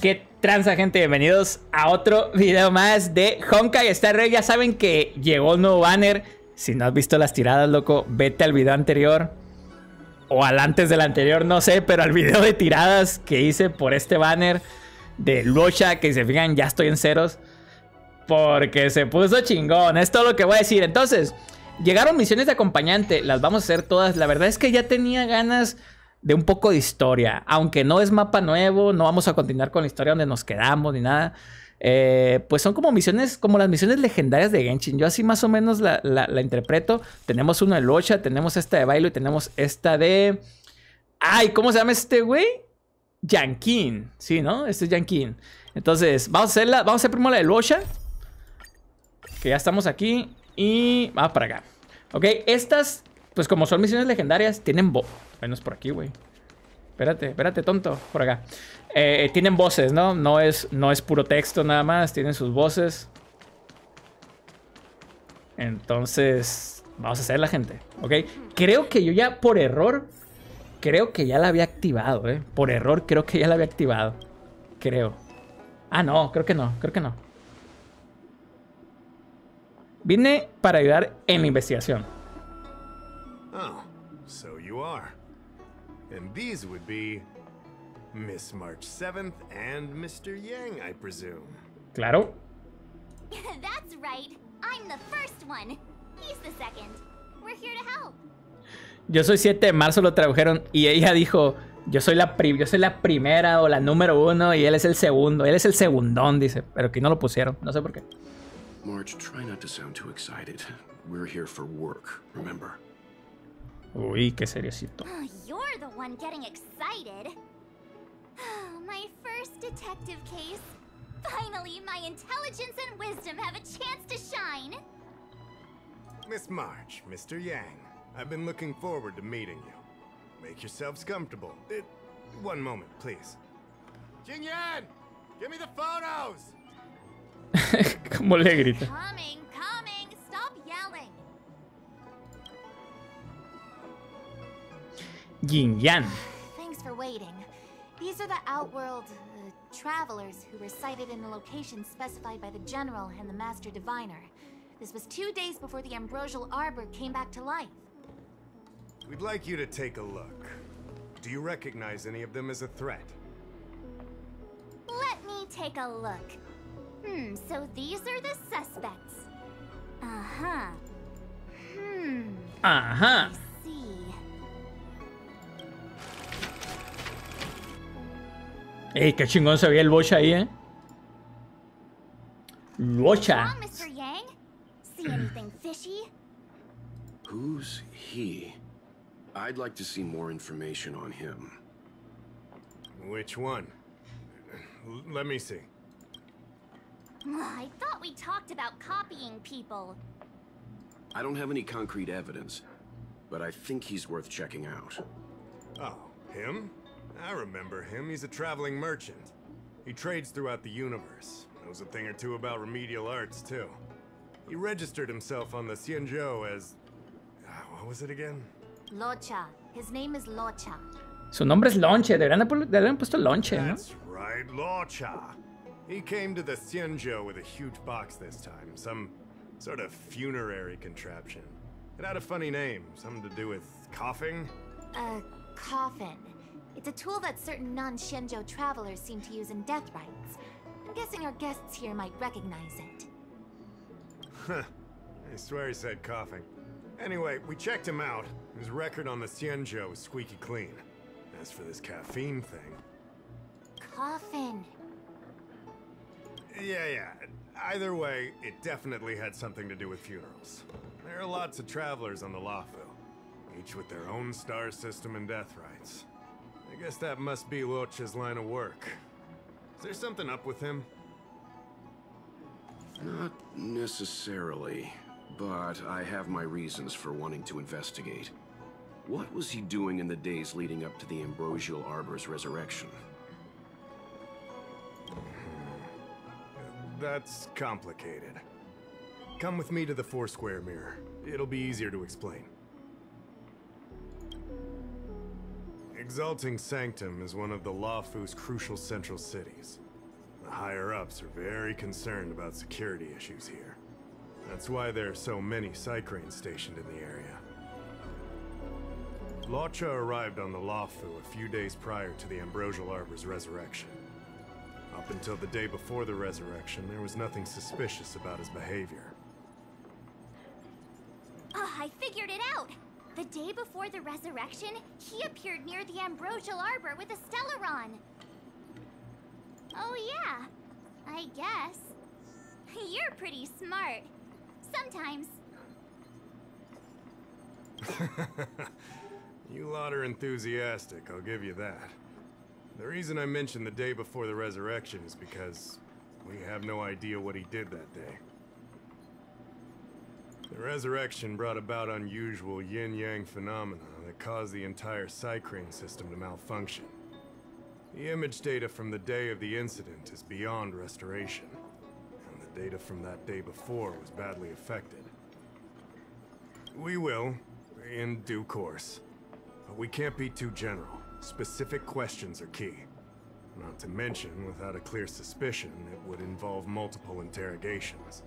¿Qué tranza, gente? Bienvenidos a otro video más de Honkai Star Rail. Ya saben que llegó un nuevo banner. Si no has visto las tiradas, loco, vete al video anterior. O al antes del anterior, no sé. Pero al video de tiradas que hice por este banner de LUOCHA, que se fijan, ya estoy en ceros. Porque se puso chingón. Es todo lo que voy a decir. Entonces, llegaron misiones de acompañante. Las vamos a hacer todas. La verdad es que ya tenía ganas de un poco de historia. Aunque no es mapa nuevo, no vamos a continuar con la historia donde nos quedamos ni nada. Pues son como misiones, como las misiones legendarias de Genshin. Yo así más o menos la interpreto. Tenemos una de LUOCHA, tenemos esta de Bailo y tenemos esta de... Ay, ¿cómo se llama este güey? Yankin. Sí, ¿no? Este es Yankin. Entonces, vamos a hacerla. Vamos a hacer primero la de LUOCHA, que ya estamos aquí. Y vamos para acá. Ok, estas, pues como son misiones legendarias, tienen bueno, es por aquí, güey. Espérate, tonto. Por acá. Tienen voces, ¿no? No es puro texto nada más. Tienen sus voces. Entonces, vamos a hacerla, gente. ¿Ok? Creo que yo ya, por error, creo que ya la había activado, ¿eh? Por error, creo que ya la había activado. Creo. Ah, no. Creo que no. Creo que no. Vine para ayudar en la investigación. Oh, so you are. And these would be Miss March 7th and Mr. Yang, I presume. Claro. That's right. I'm the first one. He's the second. We're here to help. Yo soy 7 de marzo, lo tradujeron. Y ella dijo, yo soy la primera o la número 1 y él es el segundo. Él es el segundón, dice. Pero aquí no lo pusieron. No sé por qué. March, try not to sound too excited. We're here for work, remember? Uy, qué seriosito. Oh, you're the one getting excited. My first detective case. Finally, my intelligence and wisdom have a chance to shine. Miss March, Mr. Yang, I've been looking forward to meeting you. Make yourselves comfortable. One moment, please. Jingyan, give me the photos! ¿Cómo le grita? Coming. Stop yelling. Jingyan. Thanks for waiting. These are the Outworld travelers who were sighted in the location specified by the General and the Master Diviner. This was 2 days before the Ambrosial Arbor came back to life. We'd like you to take a look. Do you recognize any of them as a threat? Let me take a look. So these are the suspects. Uh-huh. Ajá. I see. Ey, qué chingón se veía el LUOCHA ahí, ¿eh? LUOCHA. Mr. Yang? See anything fishy? Who's he? I'd like to see more information on him. Which one? Let me see. I thought we talked about copying people. I don't have any concrete evidence, but I think he's worth checking out. Oh, him? I remember him. He's a traveling merchant. He trades throughout the universe. Knows a thing or two about remedial arts, too. He registered himself on the Xianzhou as... what was it again? LUOCHA. His name is LUOCHA. Su nombre es Lonche. Deberían haber puesto Lonche, ¿no? That's right, LUOCHA. He came to the Xianzhou with a huge box this time. Some sort of funerary contraption. It had a funny name. Something to do with coughing? A coffin. It's a tool that certain non-Xianzhou travelers seem to use in death rites. I'm guessing our guests here might recognize it. Huh. I swear he said coughing. Anyway, we checked him out. His record on the Xianzhou is squeaky clean. As for this caffeine thing... Coffin. Yeah. Either way, it definitely had something to do with funerals. There are lots of travelers on the Luofu, each with their own star system and death rites. I guess that must be LUOCHA's line of work. Is there something up with him? Not necessarily, but I have my reasons for wanting to investigate. What was he doing in the days leading up to the Ambrosial Arbor's resurrection? That's complicated. Come with me to the Foursquare Mirror. It'll be easier to explain. Exalting Sanctum is one of the Luofu's crucial central cities. The higher-ups are very concerned about security issues here. That's why there are so many Psycranes stationed in the area. LUOCHA arrived on the Luofu a few days prior to the Ambrosial Arbor's resurrection. Up until the day before the resurrection, there was nothing suspicious about his behavior. I figured it out! The day before the resurrection, he appeared near the Ambrosial Arbor with a Stellaron. Oh yeah, I guess. You're pretty smart. Sometimes. You lot are enthusiastic, I'll give you that. The reason I mentioned the day before the resurrection is because we have no idea what he did that day. The resurrection brought about unusual yin-yang phenomena that caused the entire Psycrane system to malfunction. The image data from the day of the incident is beyond restoration, and the data from that day before was badly affected. We will, in due course. But we can't be too general. Specific questions are key. Not to mention, without a clear suspicion, it would involve multiple interrogations.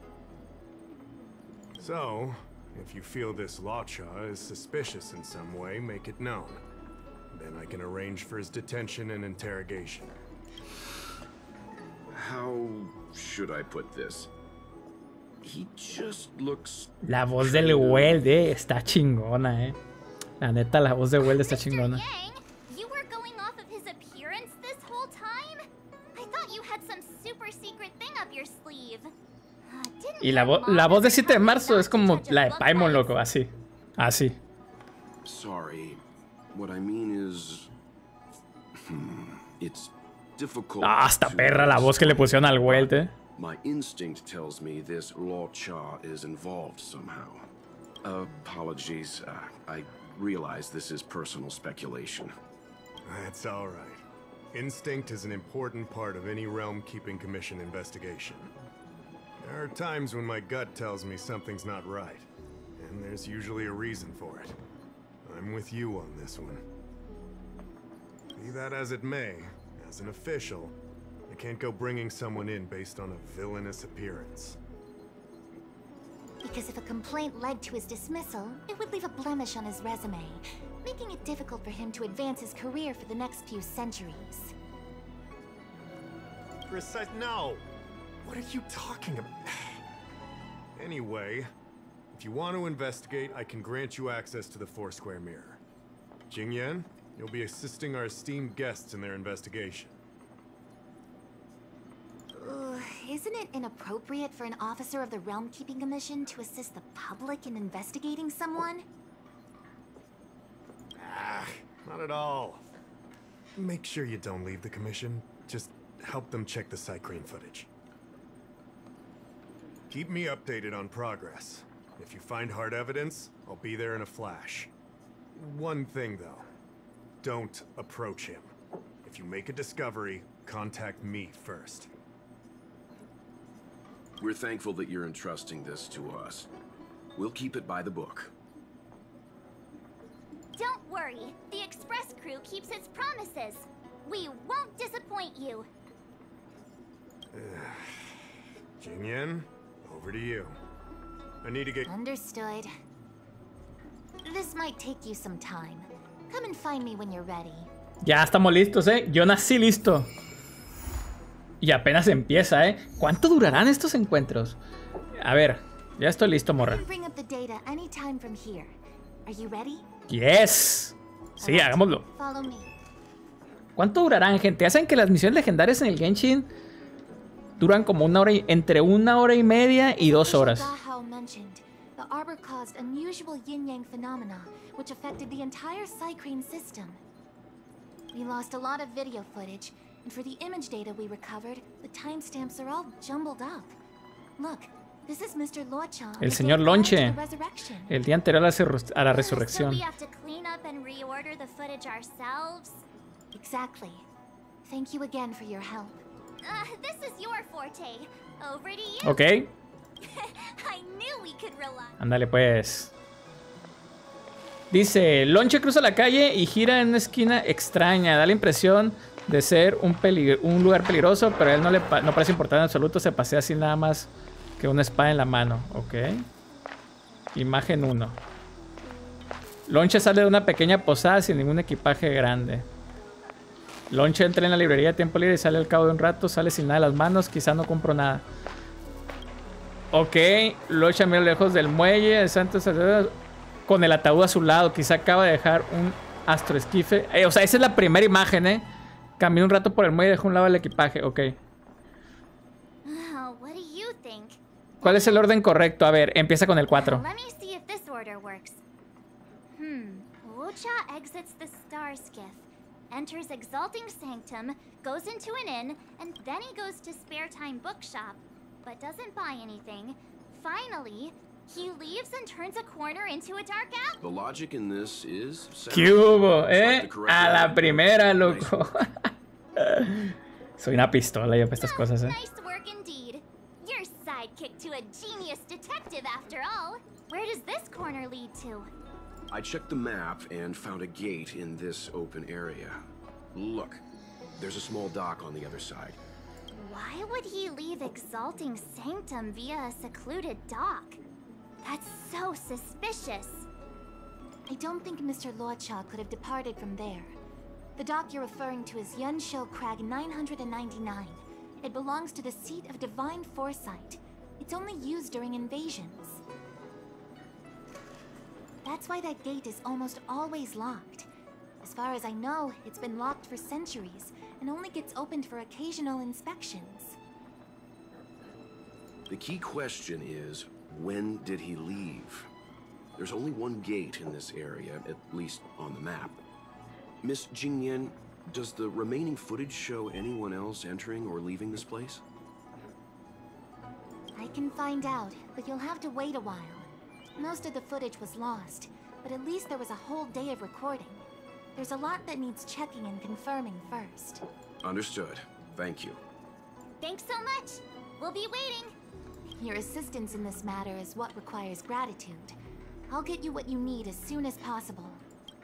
So, if you feel this LUOCHA is suspicious in some way, make it known. Then I can arrange for his detention and interrogation. How should I put this? He just looks... La voz del Weld, está chingona, La neta, la voz de Weld está chingona. Yang, you were going off of his appearance this whole time? I thought you had some super secret thing up your sleeve. Y la voz de 7 de marzo es como la de Paimon, loco, así. Así. Sorry. What I mean is... It's difficult. Ah, hasta perra la voz que le pusieron al Weld, My instinct tells me this LUOCHA is involved somehow. Apologies. I realize this is personal speculation. That's all right. Instinct is an important part of any Realm-Keeping Commission investigation. There are times when my gut tells me something's not right, and there's usually a reason for it. I'm with you on this one. Be that as it may, as an official, I can't go bringing someone in based on a villainous appearance. Because if a complaint led to his dismissal, it would leave a blemish on his resume, making it difficult for him to advance his career for the next few centuries. Precise? No! What are you talking about? Anyway, if you want to investigate, I can grant you access to the Foursquare Mirror. Jingyan, you'll be assisting our esteemed guests in their investigation. Isn't it inappropriate for an officer of the Realm-Keeping Commission to assist the public in investigating someone? Not at all. Make sure you don't leave the commission. Just help them check the Psycrane footage. Keep me updated on progress. If you find hard evidence, I'll be there in a flash. One thing, though. Don't approach him. If you make a discovery, contact me first. We're thankful that you're entrusting this to us. We'll keep it by the book. Don't worry. The Express crew keeps its promises. We won't disappoint you. Jingyan, over to you. I need to get... Understood. This might take you some time. Come and find me when you're ready. Ya estamos listos, Yo nací listo. Y apenas empieza, ¿Cuánto durarán estos encuentros? A ver, ya estoy listo, morra. Yes. Sí, hagámoslo. ¿Cuánto durarán, gente? ¿Hacen que las misiones legendarias en el Genshin duran como una hora entre 1 hora y media y 2 horas? The arbor caused unusual yin-yang phenomena, which affected the entire Psycrane system. We lost a lot of video footage, and for the image data we recovered, the timestamps are all jumbled up. Look, this is Mr. LUOCHA. El señor Lonche. El día anterior a la resurrección. So we have to clean up and reorder the footage ourselves. Exactly. Thank you again for your help. This is your forte. Over to you. Okay. I knew we could rely. Ándale pues. Dice, Lonche cruza la calle y gira en una esquina extraña. Da la impresión de ser un lugar peligroso, pero a él no parece importante en absoluto. Se pasea así nada más que una espada en la mano. Ok. Imagen 1. Lonche sale de una pequeña posada sin ningún equipaje grande. Lonche entra en la librería de tiempo libre y sale al cabo de un rato. Sale sin nada en las manos. Quizá no compro nada. Ok. Lonche mira lejos del muelle. Con el ataúd a su lado. Quizá acaba de dejar un astroesquife. O sea, esa es la primera imagen, Caminó un rato por el muelle y dejó a un lado el equipaje. Ok. ¿Cuál es el orden correcto? A ver, empieza con el 4. LUOCHA exits the star skiff, enters Exalting Sanctum, goes into an inn, and then he goes to Spare Time Bookshop, but doesn't buy anything. Finally, he leaves and turns a corner into a dark alley. The logic in this is ¿Qué hubo, A la primera, loco. Soy una pistola yo para estas cosas, Nice work indeed. Your sidekick to a genius detective after all. Where does this corner lead to? I checked the map and found a gate in this open area. Look, there's a small dock on the other side. Why would he leave Exalting Sanctum via a secluded dock? That's so suspicious. I don't think Mr. LUOCHA could have departed from there. The dock you're referring to is Yunsho Crag 999. It belongs to the seat of divine foresight. It's only used during invasions. That's why that gate is almost always locked. As far as I know, it's been locked for centuries and only gets opened for occasional inspections. The key question is, when did he leave? There's only one gate in this area, at least on the map. Miss Jingyan, does the remaining footage show anyone else entering or leaving this place? I can find out, but you'll have to wait a while. Most of the footage was lost, but at least there was a whole day of recording. There's a lot that needs checking and confirming first. Understood. Thank you. Thanks so much. We'll be waiting. Your assistance in this matter is what requires gratitude. I'll get you what you need as soon as possible.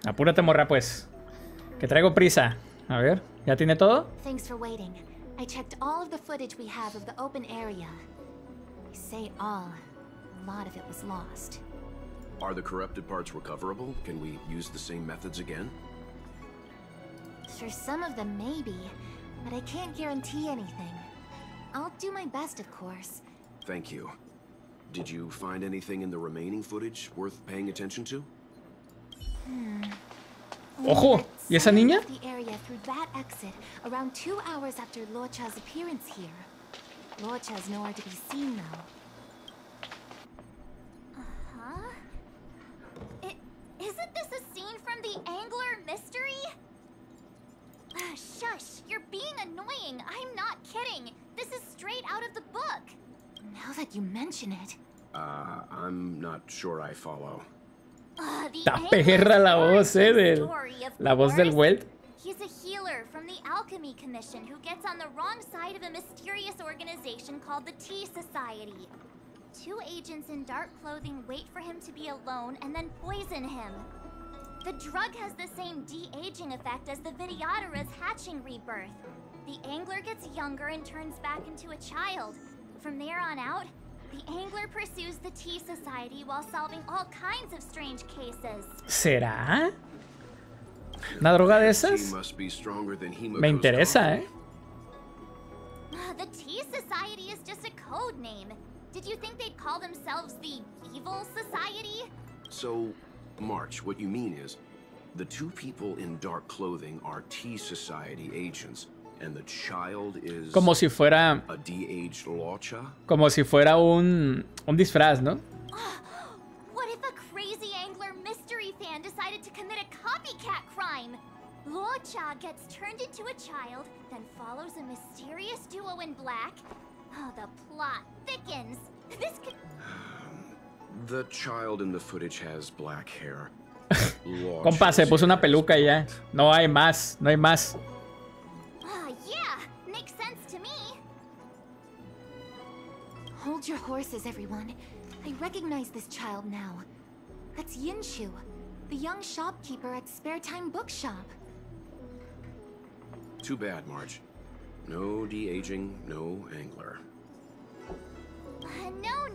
Apúrate, morra, pues. Que traigo prisa. A ver, ¿ya tiene todo? Thanks for waiting. I checked all of the footage we have of the open area. I say all. A lot of it was lost. Are the corrupted parts recoverable? Can we use the same methods again? For some of them, maybe. But I can't guarantee anything. I'll do my best, of course. Thank you. Did you find anything in the remaining footage worth paying attention to? Ojo, ¿y esa niña? The area through that exit around 2 hours after LUOCHA's appearance here. LUOCHA's nowhere to be seen now. Isn't this a scene from the Angler mystery? Shush, you're being annoying. I'm not kidding. This is straight out of the book. Now that you mention it. I'm not sure I follow. Ta perra la voz, la voz del Welt. He's a healer from the Alchemy Commission who gets on the wrong side of a mysterious organization called the Tea Society. 2 agents in dark clothing wait for him to be alone and then poison him. The drug has the same de-aging effect as the Vidyadhara's hatching rebirth. The Angler gets younger and turns back into a child. From there on out, the Angler pursues the Tea Society while solving all kinds of strange cases. ¿Será? ¿Una droga de esas? Me interesa, The Tea Society is just a code name. Did you think they'd call themselves the Evil Society? So, March, what you mean is, the 2 people in dark clothing are Tea Society agents, and the child is como si fuera a de-aged LUOCHA? Como si fuera un disfraz, ¿no? What if a crazy Angler mystery fan decided to commit a copycat crime? LUOCHA gets turned into a child, then follows a mysterious duo in black. Oh, the plot thickens. This could... The child in the footage has black hair. Compa, se puso una peluca y ya. No hay más, no hay más. Yeah, makes sense to me. Hold your horses, everyone. I recognize this child now. That's Yinshu, the young shopkeeper at Spare Time Bookshop. Too bad, Marge. No de-aging, no angler.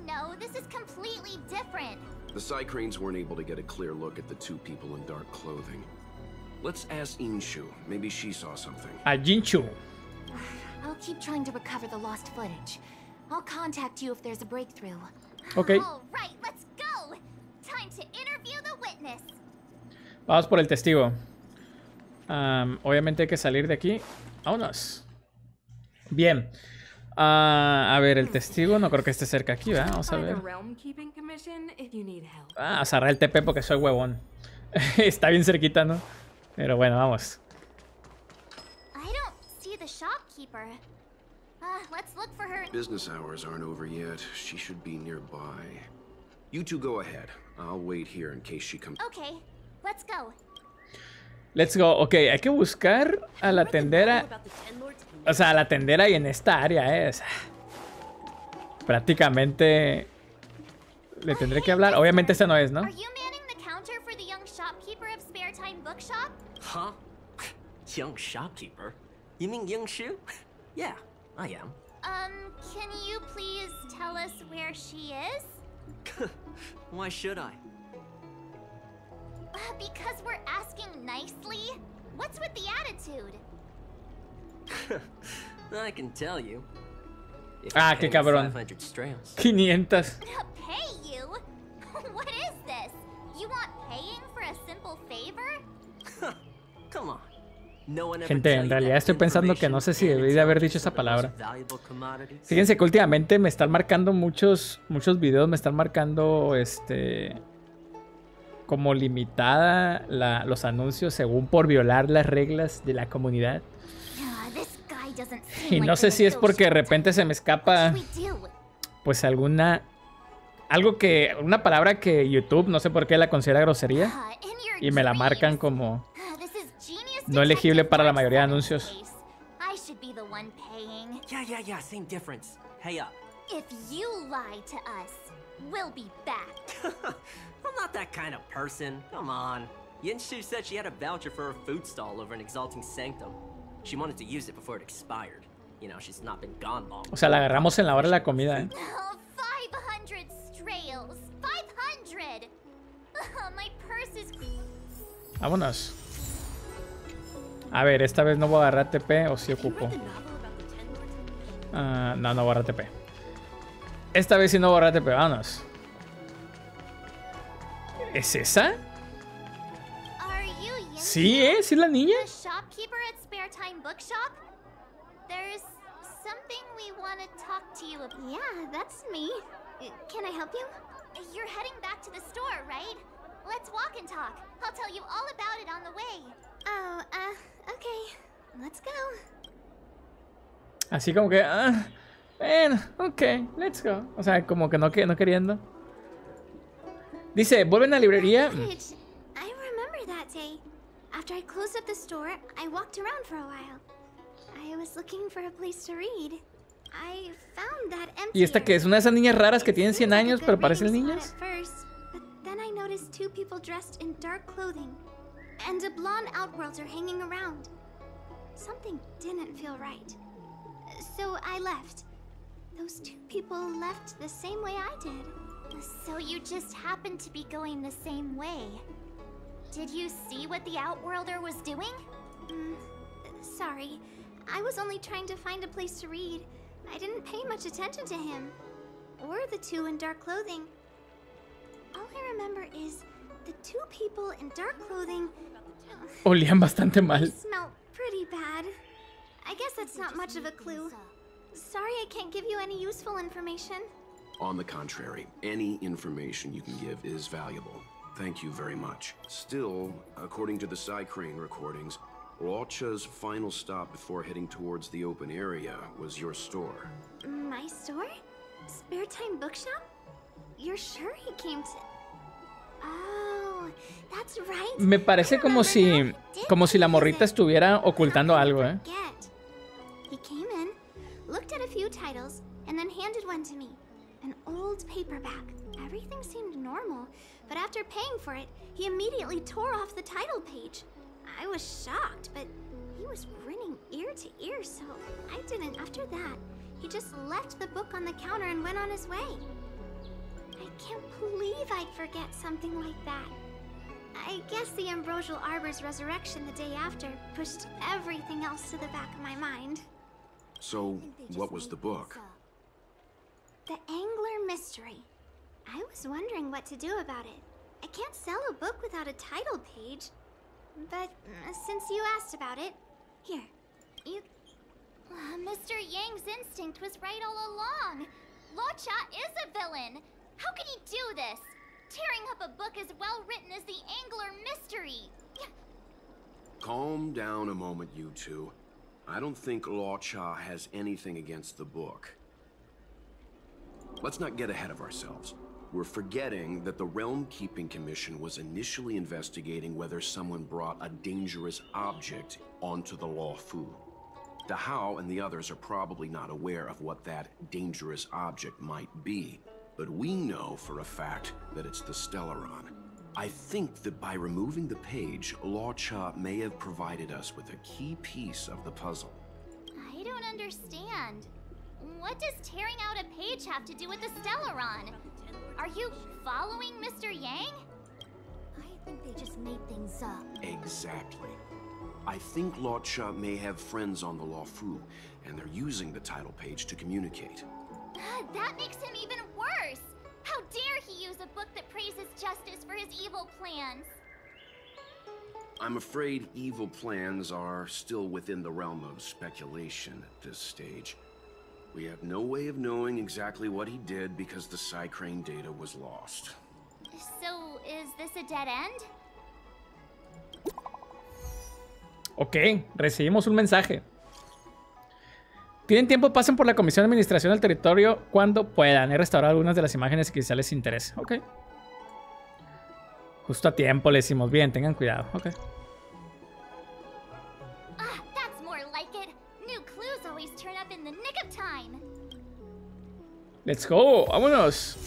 No, this is completely different. The side cranes weren't able to get a clear look at the two people in dark clothing. Let's ask Inshu. Maybe she saw something. A Jinchu. I'll keep trying to recover the lost footage. I'll contact you if there's a breakthrough. Ok. All right, let's go. Time to interview the witness. Vamos por el testigo. Obviamente hay que salir de aquí. Vámonos. Bien. A ver, el testigo no creo que esté cerca aquí, ¿verdad? Vamos a ver. Cerré el TP porque soy huevón. Está bien cerquita, ¿no? Pero bueno, vamos. I don't see the shopkeeper. Let's look for her. Business hours aren't over yet. She should be nearby. You two go ahead. I'll wait here in case she comes. Okay, let's go. Let's go. Ok, hay que buscar a la tendera. O sea, a la tendera y en esta área es. Prácticamente le tendré que hablar. Obviamente esta no es, ¿no? Are you manning the counter for the young shopkeeper of Spare Time Bookshop? Huh? Young shopkeeper? You mean Young Shu? Yeah, I am. Can you please tell us where she is? Why should I? Because we're asking nicely. What's with the attitude? I can tell you. If Ah, you qué pay me cabrón. 500 strails. 500. Pay you? What is this? You want paying for a simple favor? Come on. No one ever Gente, tell en you realidad that estoy pensando que no sé si information debí de haber dicho esa is one of the palabra. most valuable commodities. Fíjense que últimamente me están marcando muchos videos, me están marcando como limitada los anuncios según por violar las reglas de la comunidad. This guy doesn't seem Y like no sé the si es porque de negotiator. repente se me escapa What should we do? pues una palabra que YouTube no sé por qué la considera grosería In your y me la marcan dreams. como This is genius no elegible detective para la work mayoría de in anuncios. case. I should be the one paying. Yeah, same difference. Hey up. If you lie to us, we'll be back. I'm not that kind of person. Come on. Yinshu said she had a voucher for her food stall over in Exalting Sanctum. She wanted to use it before it expired. You know, she's not been gone long. O sea, la agarramos en la hora de la comida, ¿eh? Oh, 500 strails. 500. My purse is. Vámonos. A ver, esta vez no voy a agarrar TP o si ocupo. No voy a agarrar TP. Esta vez sí no voy a agarrar TP, vámonos. ¿Es esa? Are you Yinshu? Sí, ¿sí es la niña? The shopkeeper at Spare Time Bookshop? There's something we want to talk to you about. Yeah, that's me. Can I help you? You're heading back to the store, right? Let's walk and talk. I'll tell you all about it on the way. Oh, okay. Let's go. Así como que, bueno, ok, let's go. O sea, como que no queriendo. Dice, vuelven a la librería. I remember that day. After I closed up the store, I walked around for a while. I was looking for a place to read. I found that empty. Y esta que es una de esas niñas raras que tienen 100 años, pero parecen niñas. At first, but then I noticed two people dressed in dark clothing and a blonde outworlder hanging around. Something didn't feel right. So I left. Those two people left the same way I did. So you just happened to be going the same way. Did you see what the outworlder was doing? Sorry. I was only trying to find a place to read. I didn't pay much attention to him. Or the two in dark clothing. All I remember is the two people in dark clothing. Olían bastante mal. They smell pretty bad. I guess that's not much of a clue. Sorry I can't give you any useful information. On the contrary, any information you can give is valuable. Thank you very much. Still, according to the side crane recordings, LUOCHA's final stop before heading towards the open area was your store. My store? Spare Time Bookshop? You're sure he came to... Oh, that's right. Me parece como si la morrita estuviera ocultando algo, ¿eh? He came in, looked at a few titles, and then handed one to me. An old paperback. Everything seemed normal, but after paying for it, he immediately tore off the title page. I was shocked, but He was grinning ear to ear, so I didn't. After that, he just left the book on the counter and went on his way. I can't believe I'd forget something like that. I guess the Ambrosial Arbor's resurrection the day after pushed everything else to the back of my mind. So, what was the book? The Angler Mystery. I was wondering what to do about it. I can't sell a book without a title page. But since you asked about it, here, you... Mr. Yang's instinct was right all along. LUOCHA is a villain. How could he do this? Tearing up a book as well written as the Angler Mystery. Calm down a moment, you two. I don't think LUOCHA has anything against the book. Let's not get ahead of ourselves. We're forgetting that the Realm Keeping Commission was initially investigating whether someone brought a dangerous object onto the Luofu. Dahao and the others are probably not aware of what that dangerous object might be, but we know for a fact that it's the Stellaron. I think that by removing the page, LUOCHA may have provided us with a key piece of the puzzle. I don't understand. What does tearing out a page have to do with the Stellaron? Are you following Mr. Yang? I think they just made things up. Exactly. I think LUOCHA may have friends on the Luofu, and they're using the title page to communicate. That makes him even worse! How dare he use a book that praises justice for his evil plans? I'm afraid evil plans are still within the realm of speculation at this stage. We have no way of knowing exactly what he did because the Psycrane data was lost. So, is this a dead end? Ok, recibimos un mensaje. Tienen tiempo, pasen por la Comisión de Administración del Territorio cuando puedan. He restaurado algunas de las imágenes que quizá les interese. Ok. Justo a tiempo le decimos. Bien, tengan cuidado. Ok. That's more like it. New clues always turn up in the nick of time. Let's go. Vámonos.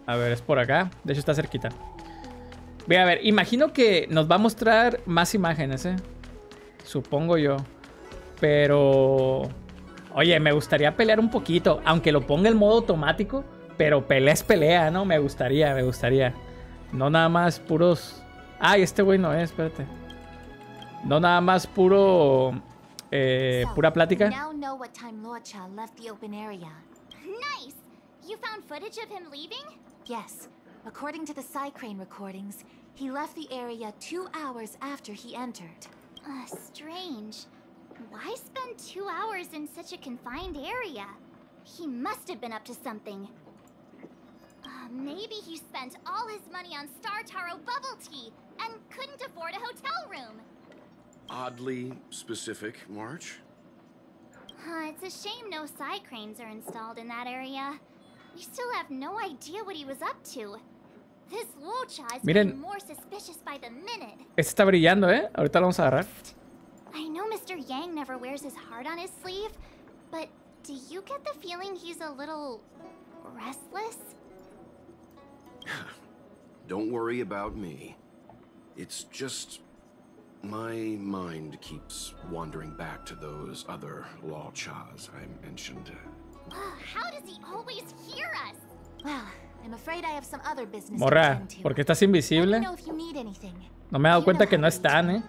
A ver, es por acá. De hecho está cerquita. Voy a ver, imagino que nos va a mostrar más imágenes, supongo yo. Pero... Oye, me gustaría pelear un poquito. Aunque lo ponga en modo automático. Pero pelea es pelea, ¿no? Me gustaría. No nada más puros... Ay, este güey no es, espérate. No nada más puro... pura plática. Now know what time LUOCHA left the open area. Nice! You found footage of him leaving? Yes. According to the Psycrane recordings, he left the area 2 hours after he entered. Strange. Why spend 2 hours in such a confined area? He must have been up to something. Maybe he spent all his money on Star Taro bubble tea and couldn't afford a hotel room. Oddly specific, March. It's a shame no Psycranes are installed in that area. We still have no idea what he was up to. This LUOCHA is getting more suspicious by the minute. Este está brillando, Ahorita lo vamos a agarrar. I know Mr. Yang never wears his heart on his sleeve, but do you get the feeling he's a little restless? Don't worry about me. It's just my mind keeps wandering back to those other LUOCHAs I mentioned. How does he always hear us? Well, I'm afraid I have some other business to Morra, attend to. ¿por qué estás invisible? Let me know if you need anything. No me he dado cuenta que no están,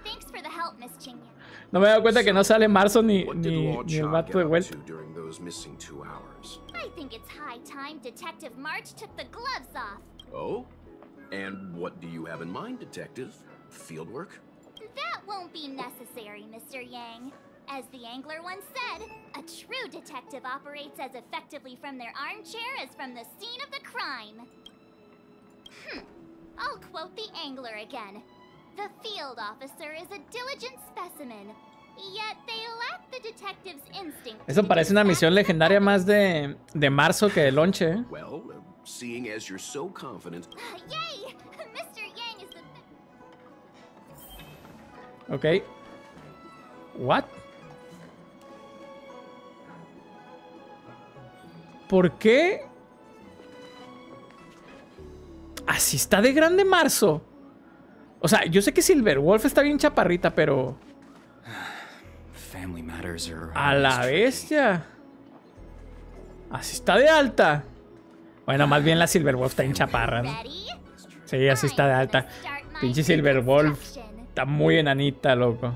Thanks for the help, Miss Jingyan. No me he dado cuenta que no sale Marzo ni What did el LUOCHA vato get de up vuelta. to during those missing 2 hours? I think it's high time Detective March took the gloves off. Oh? And what do you have in mind, Detective? Fieldwork? That won't be necessary, Mr. Yang. As the angler once said, a true detective operates as effectively from their armchair as from the scene of the crime. I'll quote the angler again. The field officer is a diligent specimen, yet they lack the detective's instinct. Eso parece una misión legendaria más de Marzo que de Lonche, Well, seeing as you're so confident... Yay! Mr. Yang is the... Ok. What? ¿Por qué? ¿Así está de grande Marzo? O O sea, yo sé que Silverwolf está bien chaparrita, pero... A la bestia. Así está de alta. Bueno, más bien la Silverwolf está en chaparra, ¿no? Sí, así está de alta. Pinche Silverwolf está muy enanita, loco.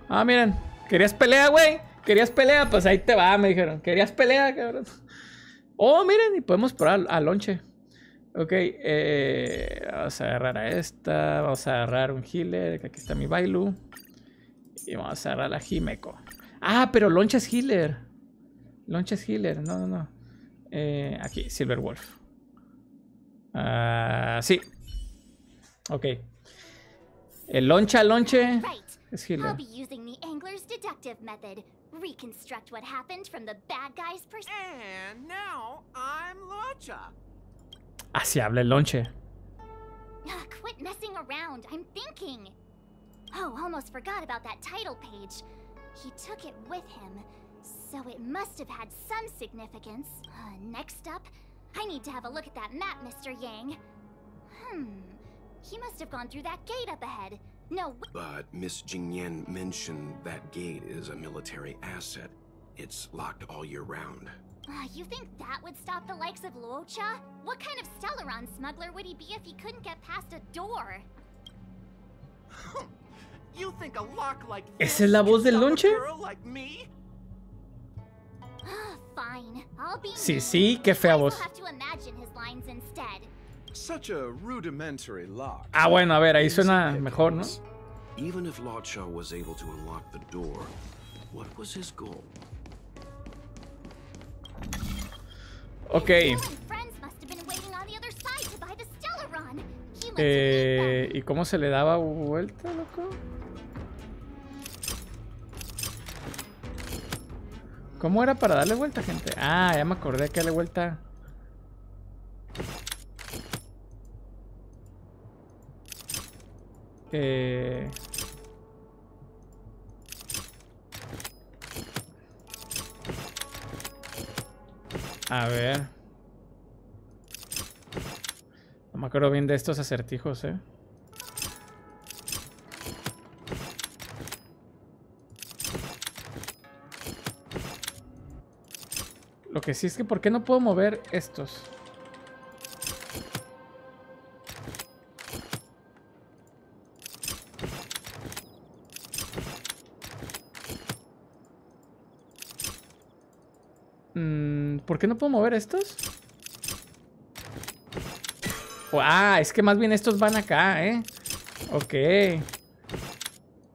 Ah, miren. ¿Querías pelea, güey? ¿Querías pelea? Pues ahí te va, me dijeron. ¿Querías pelea, cabrón? Oh, miren, y podemos probar al lonche. Ok, vamos a agarrar a esta. Vamos a agarrar un healer, que aquí está mi Bailu. Y vamos a agarrar a la Himeko. Ah, pero lonche es healer. Lonche es healer, no. Aquí, Silverwolf. Sí. Ok. El lonche es healer. I'll be using the angler's deductive method. Reconstruct what happened from the bad guy's perspective. And now I'm LUOCHA. Así habla el lonche. Quit messing around. I'm thinking. Oh, almost forgot about that title page. He took it with him, so it must have had some significance. Next up, I need to have a look at that map, Mr. Yang. He must have gone through that gate up ahead. No. But Miss Jingyan mentioned that gate is a military asset. It's locked all year round. You think that would stop the likes of LUOCHA? What kind of Stellaron smuggler would he be if he couldn't get past a door? You think a lock like ¿Esa es la voz del lonche? Like me? Fine. I'll be Sí, qué fea voz. have to imagine his lines instead. Such a rudimentary lock. Ah, bueno, a ver, ahí suena mejor, ¿no? Even if LUOCHA was able to unlock the door, what was his goal? Ok. ¿Y cómo se le daba vuelta, loco? ¿Cómo era para darle vuelta, gente? Ah, ya me acordé que darle vuelta. A ver. No me acuerdo bien de estos acertijos, ¿eh? Lo que sí es que ¿por qué no puedo mover estos? ¿Por qué no puedo mover estos? Ah, es que más bien estos van acá, ¿eh? Ok.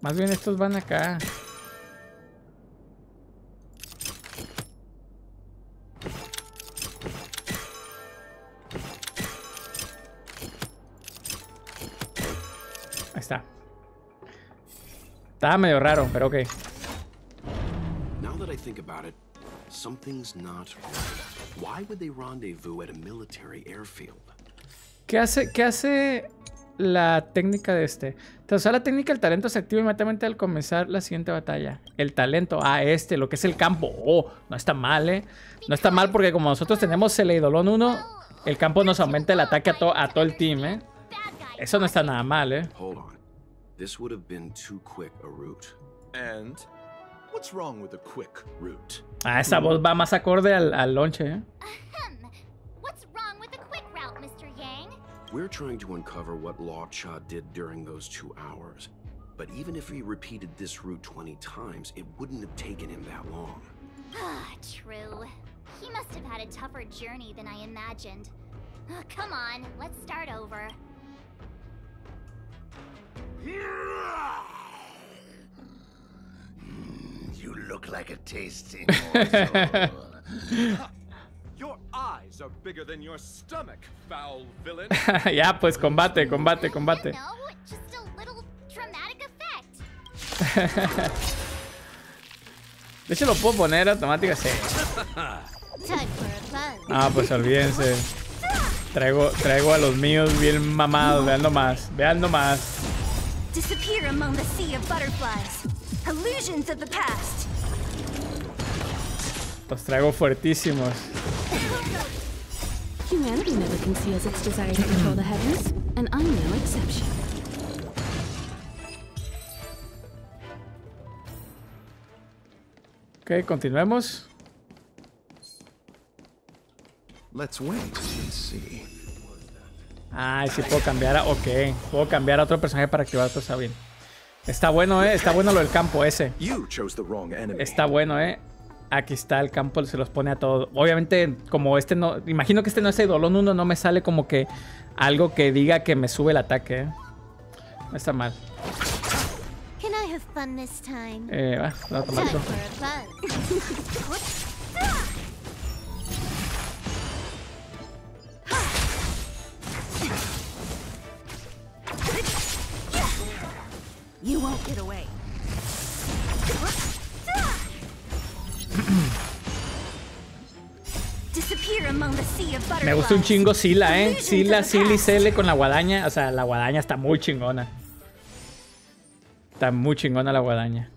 Más bien estos van acá. Ahí está. Estaba medio raro, pero ok. Now that I think about it, something's not right. Why would they rendezvous at a military airfield? ¿Qué hace la técnica de este? Tras usar la técnica, el talento se activa inmediatamente al comenzar la siguiente batalla. El talento, lo que es el campo. Oh, no está mal, ¿eh? No está mal porque como nosotros tenemos el Eidolon 1, el campo nos aumenta el ataque a todo el team, ¿eh? Eso no está nada mal, ¿eh? Hold on. This would have been too quick a route. And what's wrong with a quick route? Ah, esa voz va más acorde al lonche, ¿eh? What's wrong with the quick route, Mr. Yang? We're trying to uncover what LUOCHA did during those 2 hours. But even if he repeated this route 20 times, it wouldn't have taken him that long. True. He must have had a tougher journey than I imagined. Come on, let's start over. You look like a tasty morsel. Your eyes are bigger than your stomach, foul villain. Ya, pues combate. You know, just a little dramatic effect. De hecho, lo puedo poner automática, sí. Ah, pues olvídense. Traigo a los míos bien mamados. Vean nomás. Disappear among the sea of butterflies. Illusions of the past. Los traigo fuertísimos. Humanity never conceals its desire to control the heavens, and I'm no exception. Ok, continuemos. Let's wait and see. Ay, sí puedo cambiar a... Ok, puedo cambiar a otro personaje para activar todo, está bien. Está bueno, está bueno lo del campo ese. Está bueno, Aquí está el campo, se los pone a todos. Obviamente, como este no... Imagino que este no es Eidolon 1, no me sale como que algo que diga que me sube el ataque, No está mal. Can I have fun this time? Va, automático. You won't get away. Disappear among the sea of butterflies. Me gusta un chingo Sila, Sila, Silly, Cele con la guadaña. O sea, la guadaña está muy chingona. Está muy chingona la guadaña.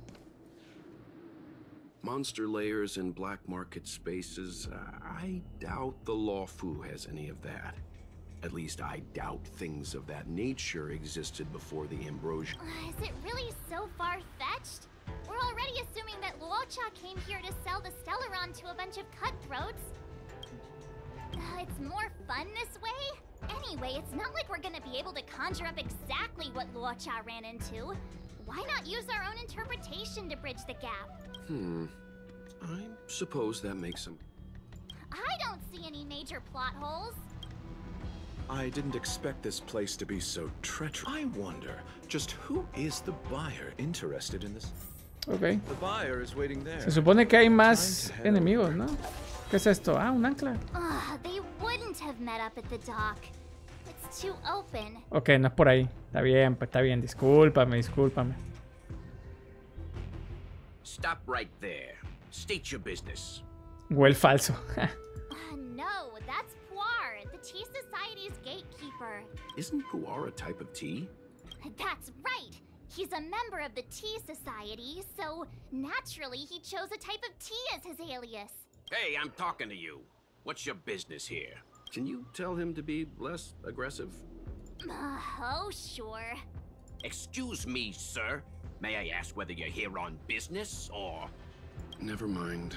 Monster layers in black market spaces. I doubt the Luofu has any of that. At least I doubt things of that nature existed before the Ambrosia. Is it really so far-fetched? We're already assuming that LUOCHA came here to sell the Stellaron to a bunch of cutthroats. It's more fun this way? Anyway, it's not like we're gonna be able to conjure up exactly what LUOCHA ran into. Why not use our own interpretation to bridge the gap? I suppose that makes some... I don't see any major plot holes. I didn't expect this place to be so treacherous. I wonder, just who is the buyer interested in this? Ok. The buyer is waiting there. Se supone que hay más enemigos, ¿no? ¿Qué es esto? Ah, un ancla. They wouldn't have met up at the dock. It's too open. Ok, no es por ahí. Está bien, pues está bien. Discúlpame. Stop right there. State your business. Huel falso. No, that's Puar, the Tea Society's gatekeeper. Isn't Puar a type of tea? That's right. He's a member of the Tea Society, so naturally he chose a type of tea as his alias. Hey, I'm talking to you. What's your business here? Can you tell him to be less aggressive? Oh, sure. Excuse me, sir. May I ask whether you're here on business or... Never mind.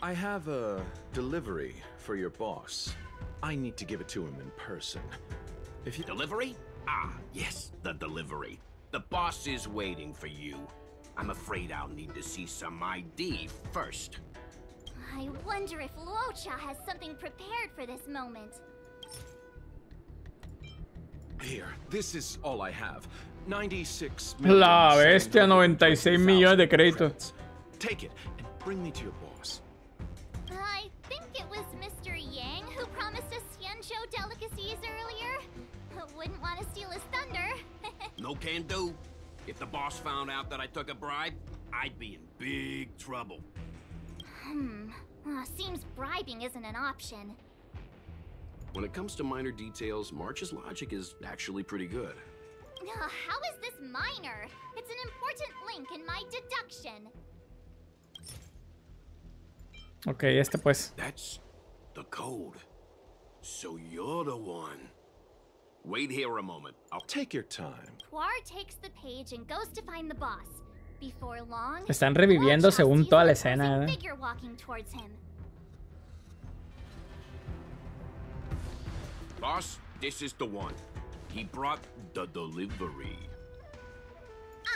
I have a delivery for your boss. I need to give it to him in person. If you... Delivery? Ah, yes, the delivery. The boss is waiting for you. I'm afraid I'll need to see some ID first. I wonder if LUOCHA has something prepared for this moment. Here, this is all I have. 96 million. La bestia, 96 millones de créditos. Take it and bring me to your boss. I think it was Mr. Yang who promised us Xianzhou delicacies earlier. Wouldn't want to steal his thunder. No can do. If the boss found out that I took a bribe, I'd be in big trouble. Seems bribing isn't an option. When it comes to minor details, March's logic is actually pretty good. How is this minor? It's an important link in my deduction. Ok, pues. That's the code. So you're the one. Wait here a moment. I'll take your time. Puar takes the page and goes to find the boss. Before long, están reviviendo según toda la escena, ¿eh? Figure walking towards him. Boss, this is the one. He brought the delivery.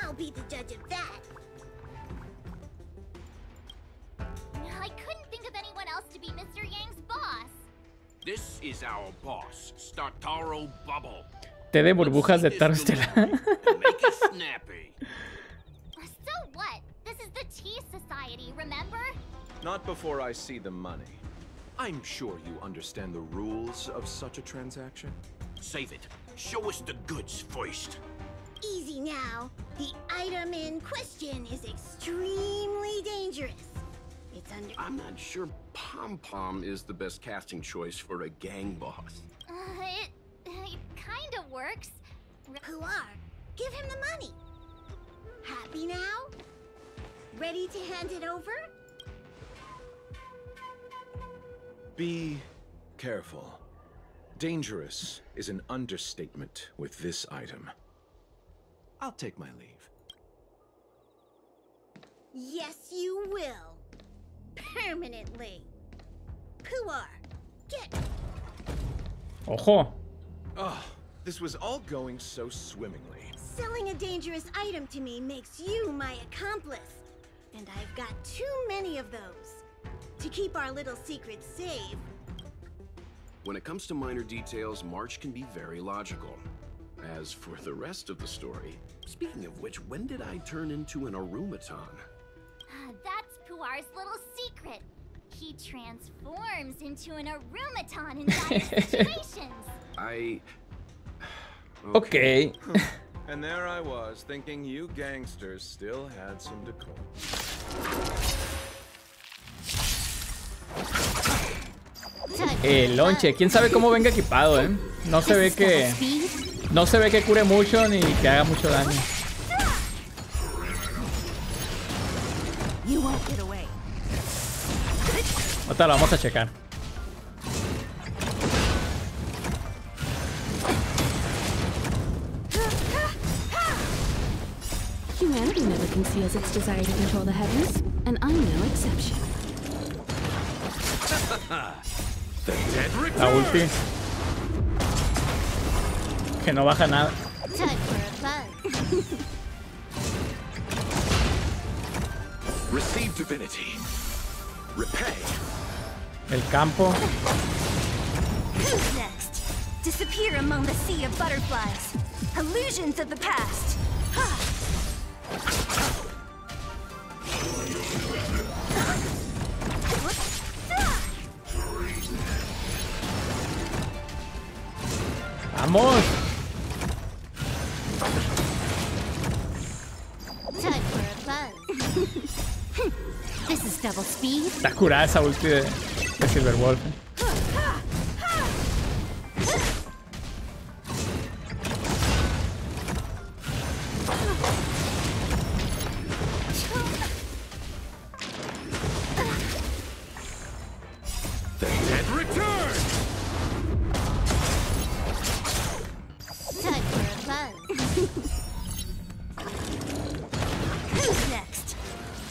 I'll be the judge of that. I couldn't think of anyone else to be Mr. Yang's boss. This is our boss, Startaro Bubble. Té de burbujas de Taro Estelar. Make it snappy. So what? This is the Tea Society, remember? Not before I see the money. I'm sure you understand the rules of such a transaction. Save it. Show us the goods first. Easy now. The item in question is extremely dangerous. It's under... I'm not sure Pom Pom is the best casting choice for a gang boss. It kind of works. Puar, give him the money. Happy now? Ready to hand it over? Be careful. Dangerous is an understatement with this item. I'll take my leave. Yes, you will. Permanently. Puar, get. Ojo. Oh, this was all going so swimmingly. Selling a dangerous item to me makes you my accomplice. And I've got too many of those. To keep our little secret safe. When it comes to minor details, March can be very logical. As for the rest of the story, speaking of which, when did I turn into an automaton? That's Puar's little secret. He transforms into an automaton in dire situations. Okay. And there I was, thinking you gangsters still had some decorum. El lonche, quién sabe cómo venga equipado, ¿eh? No se ve que cure mucho ni que haga mucho daño. Ahorita lo vamos a checar. Humanity never conceals its desire to control the heavens, and I'm no exception. La ulti. Que no baja nada. Receive divinity. Repay. El campo. Who's next? Disappear among the sea of butterflies. Illusions of the past. Vamos. This is double speed. Está curada esa ulti de Silverwolf.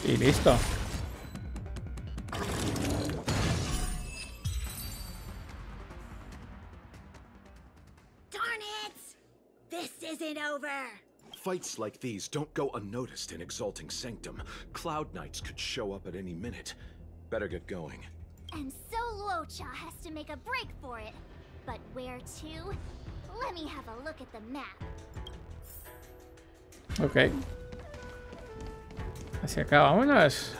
Y listo. Darn it! This isn't over. Fights like these don't go unnoticed in Exalting Sanctum. Cloud Knights could show up at any minute. Better get going. And so LUOCHA has to make a break for it. But where to? Let me have a look at the map. Ok. Hacia acá, vámonos.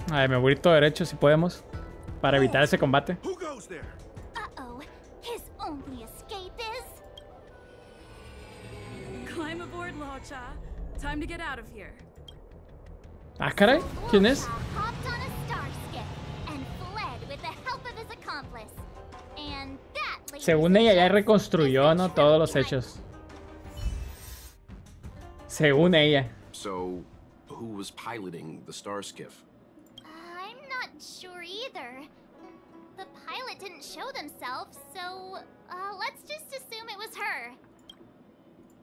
A ver, me voy a ir todo derecho si podemos. Para evitar ese combate. Uh-oh. His only escape is... Climb aboard, LUOCHA. Time to get out of here. Ah, caray. ¿Quién es? Hopped on a star skiff and fled with the help of his accomplice. And that, Según ella ya reconstruyó, ¿no? Todos los hechos. Según ella. So, who was piloting the star skiff? I'm not sure either. The pilot didn't show themselves, so let's just assume it was her.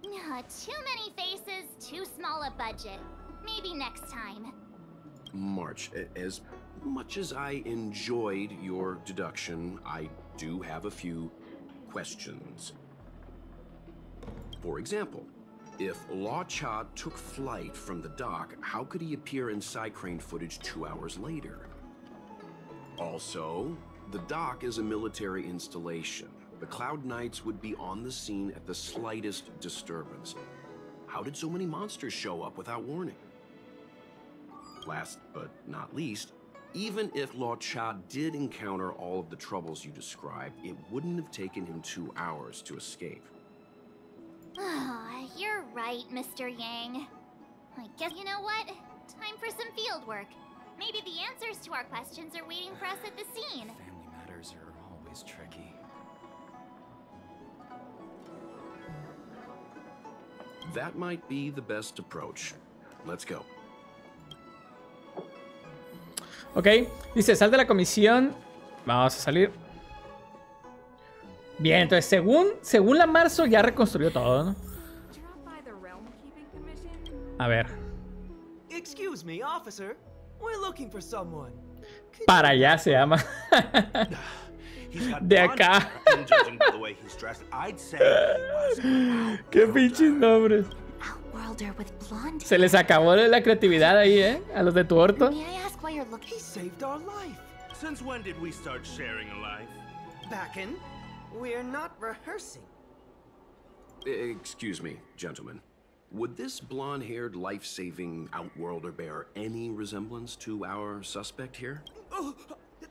Too many faces, too small a budget. Maybe next time. March, as much as I enjoyed your deduction, I do have a few questions. For example, if LUOCHA took flight from the dock, how could he appear in side crane footage 2 hours later? Also, the dock is a military installation. The Cloud Knights would be on the scene at the slightest disturbance. How did so many monsters show up without warning? Last but not least, even if LUOCHA did encounter all of the troubles you described, it wouldn't have taken him 2 hours to escape. You're right, Mr. Yang. I guess you know what? Time for some field work. Maybe the answers to our questions are waiting for us at the scene. Family matters are always tricky. That might be the best approach. Let's go. Ok, dice, sal de la comisión. Vamos a salir. Bien, entonces según la Marzo ya reconstruyó todo, ¿no? A ver. Excuse me, officer. We're looking for someone. Para allá se llama. De acá. Qué pinches nombres. Se les acabó la creatividad ahí, ¿eh? A los de tu orto. He saved our life. Since when did we start sharing a life? Back in? We're not rehearsing. Excuse me, gentlemen. Would this blonde-haired, life-saving outworlder bear any resemblance to our suspect here? Oh,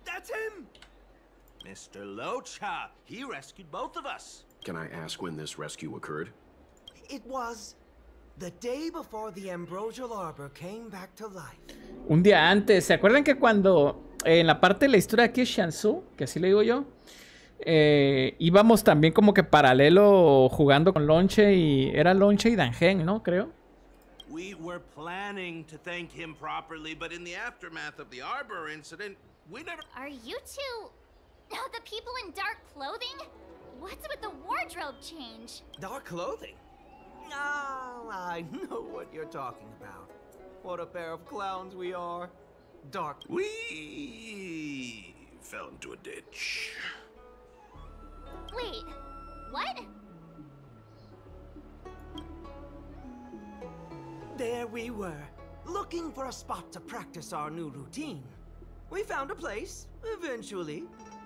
that's him! Mr. LUOCHA, he rescued both of us. Can I ask when this rescue occurred? It was the day before the Ambrosial Arbor came back to life. Un día antes. ¿Se acuerdan que cuando en la parte de la historia aquí es Shansu, que así le digo yo, íbamos también como que paralelo jugando con Lonche y era Lonche y Dangen, ¿no? Creo. We were planning to thank him properly, but in the aftermath of the Arbor incident, we never... Are you two the people in dark clothing? What's with the wardrobe change? Dark clothing? Oh, I know what you're talking about. What a pair of clowns we are. Dark. We fell into a ditch. Wait, what? There we were, looking for a spot to practice our new routine. We found a place, eventually.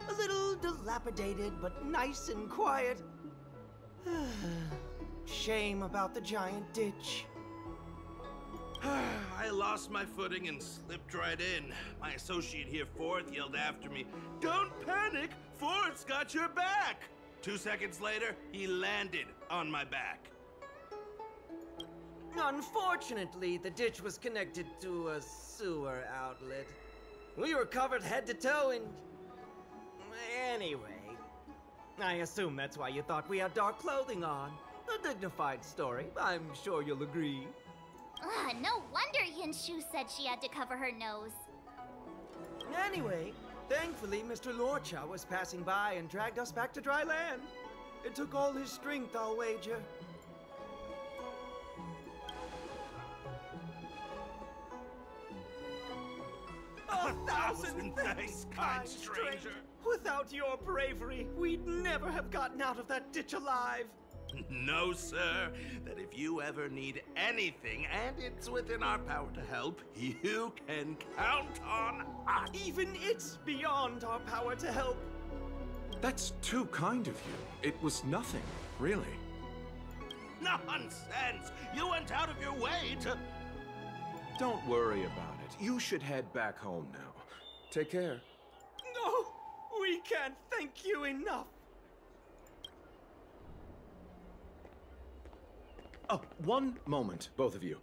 A little dilapidated, but nice and quiet. Shame about the giant ditch. I lost my footing and slipped right in. My associate here, Fourth, yelled after me, "Don't panic! Fourth's got your back!" 2 seconds later, he landed on my back. Unfortunately, the ditch was connected to a sewer outlet. We were covered head to toe in... Anyway, I assume that's why you thought we had dark clothing on. A dignified story, I'm sure you'll agree. No wonder Yinshu said she had to cover her nose. Anyway, thankfully Mr. LUOCHA was passing by and dragged us back to dry land. It took all his strength, I'll wager. A thousand thanks, kind stranger. Without your bravery, we'd never have gotten out of that ditch alive. No, sir. That if you ever need anything, and it's within our power to help, you can count on us. Even it's beyond our power to help. That's too kind of you. It was nothing, really. Nonsense! You went out of your way to... Don't worry about it. You should head back home now. Take care. No! We can't thank you enough. Oh, one moment, both of you.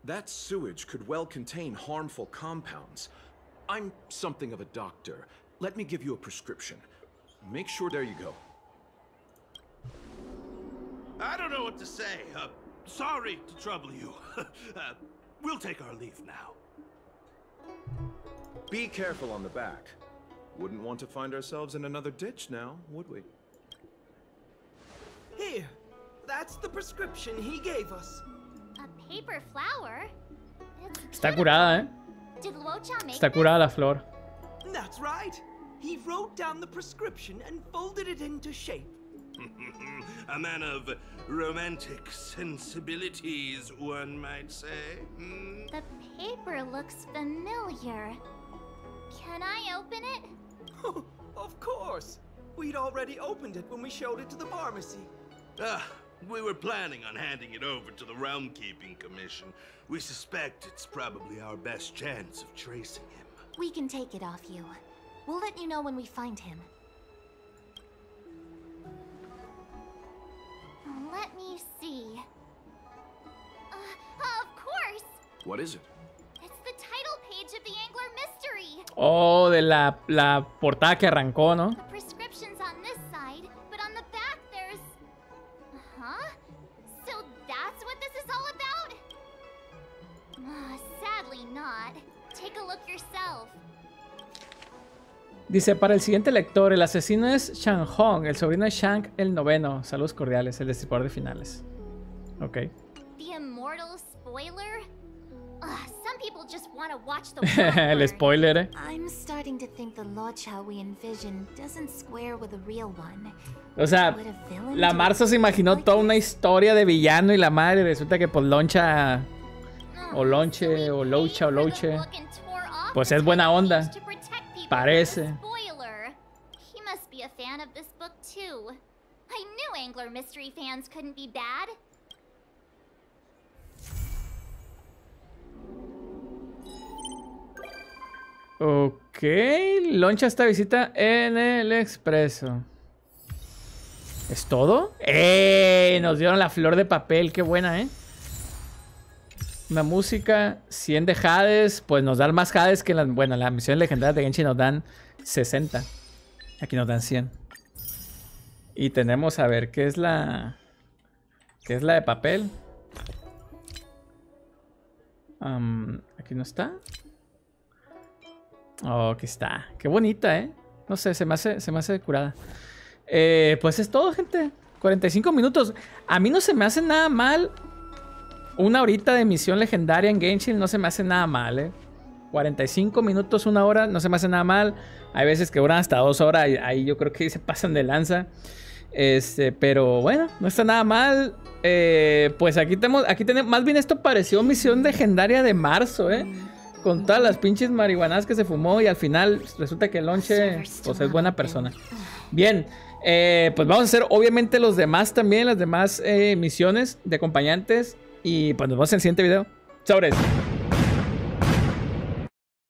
That sewage could well contain harmful compounds. I'm something of a doctor. Let me give you a prescription. Make sure, there you go. I don't know what to say. Sorry to trouble you. We'll take our leave now. Be careful on the back. Wouldn't want to find ourselves in another ditch now, would we? Here, that's the prescription he gave us. A paper flower? Está curada, Did LUOCHA make Está curada la flor. That's right. He wrote down the prescription and folded it into shape. A man of romantic sensibilities, one might say. The paper looks familiar. Can I open it? Of course. We'd already opened it when we showed it to the pharmacy. We were planning on handing it over to the Realm Keeping Commission. We suspect it's probably our best chance of tracing him. We can take it off you. We'll let you know when we find him. Let me see. Of course! What is it? It's the title page of the Angler Mystery. Oh, de la portada que arrancó, ¿no? The prescription's on this side, but on the back there's... Huh? So that's what this is all about? Sadly not. Take a look yourself. Dice, para el siguiente lector, el asesino es Shang Hong, el sobrino de Shang el noveno. Saludos cordiales, el destripador de finales. Ok. The immortal spoiler? Some people just want to watch the El spoiler, I'm starting to think the LUOCHA we envision doesn't square with the real one. O sea, la Marzo se imaginó toda una historia de villano y la madre resulta que pues Loncha o Lonche o Locha o Loche pues es buena onda. Parece. He must be a fan of this book too. I knew Angler Mystery fans couldn't be bad. Ok, Loncha esta visita en el expreso. ¿Es todo? Nos dieron la flor de papel, qué buena, Una música, 100 de Hades, pues nos dan más Hades que las... Bueno, las misiones legendarias de Genshin nos dan 60. Aquí nos dan 100. Y tenemos, a ver, ¿qué es la... ¿Qué es la de papel? Aquí no está. Oh, aquí está. Qué bonita, No sé, se me hace curada. Pues es todo, gente. 45 minutos. A mí no se me hace nada mal. Una horita de misión legendaria en Genshin no se me hace nada mal, 45 minutos, una hora, no se me hace nada mal. Hay veces que duran hasta 2 horas. Ahí yo creo que se pasan de lanza. Pero bueno, no está nada mal. Pues aquí tenemos. Más bien esto pareció misión legendaria de marzo, Con todas las pinches marihuanas que se fumó y al final resulta que el Lonche pues es buena persona. Bien, pues vamos a hacer obviamente los demás también, las demás misiones de acompañantes. Y pues nos vemos en el siguiente video. Sobres.